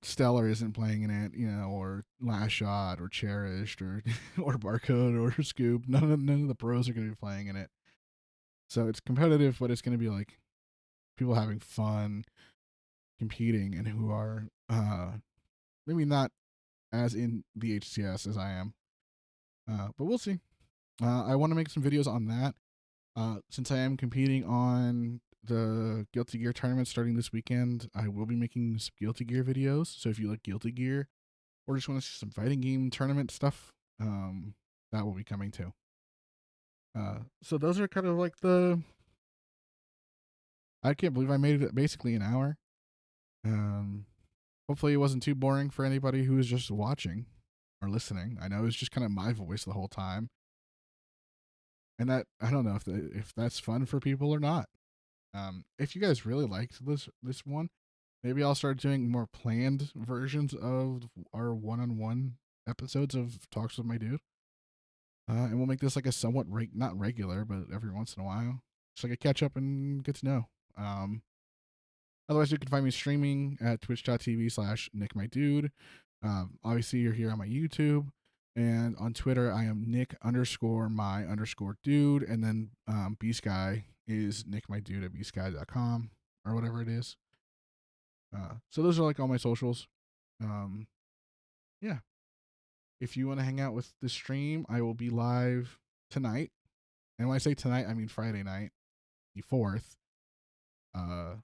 Stellar isn't playing in it, or Last Shot, or Cherished, or or Barcode, or Scoop. None of the pros are going to be playing in it. So it's competitive, but it's going to be like people having fun, competing, and who are maybe not as in the HCS as I am. But we'll see. I want to make some videos on that. Since I am competing on the Guilty Gear tournament starting this weekend, I will be making some Guilty Gear videos. So if you like Guilty Gear or just want to see some fighting game tournament stuff, that will be coming too. So those are kind of like I can't believe I made it basically an hour. Hopefully it wasn't too boring for anybody who was just watching or listening. I know it was just kind of my voice the whole time. And that, I don't know if that's fun for people or not. If you guys really liked this one, maybe I'll start doing more planned versions of our one-on-one episodes of Talks with My Dude. And we'll make this like a somewhat not regular, but every once in a while, just like a catch up and get to know. Otherwise, you can find me streaming at twitch.tv/NickMyDude. Obviously, you're here on my YouTube. And on Twitter, I am Nick_my_dude. And then B-Sky is NickMyDude at bsky.com or whatever it is. So those are like all my socials. Yeah. If you want to hang out with the stream, I will be live tonight. And when I say tonight, I mean Friday night, the 4th. I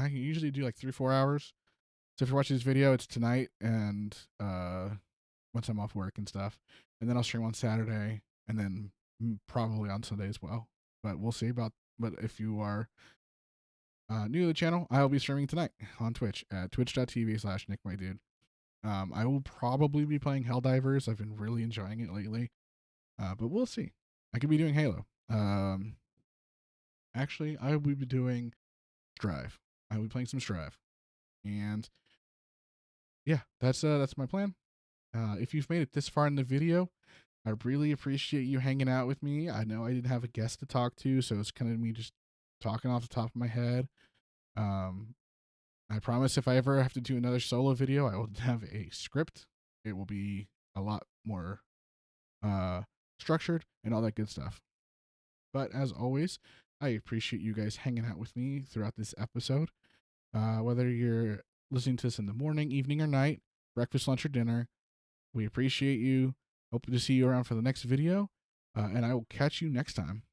usually do like 3-4 hours. So if you're watching this video, it's tonight and once I'm off work and stuff. And then I'll stream on Saturday and then probably on Sunday as well. But we'll see about. But if you are New to the channel, I will be streaming tonight on Twitch at twitch.tv/NickMyDude. I will probably be playing Helldivers. I've been really enjoying it lately, but we'll see. I could be doing Halo. Actually, I will be doing Strive. I will be playing some Strive, and yeah, that's my plan. If you've made it this far in the video, I really appreciate you hanging out with me. I know I didn't have a guest to talk to, so it's kind of me just talking off the top of my head. I promise if I ever have to do another solo video, I will have a script. It will be a lot more structured and all that good stuff. But as always, I appreciate you guys hanging out with me throughout this episode. Whether you're listening to this in the morning, evening, or night, breakfast, lunch, or dinner, we appreciate you. Hope to see you around for the next video. And I will catch you next time.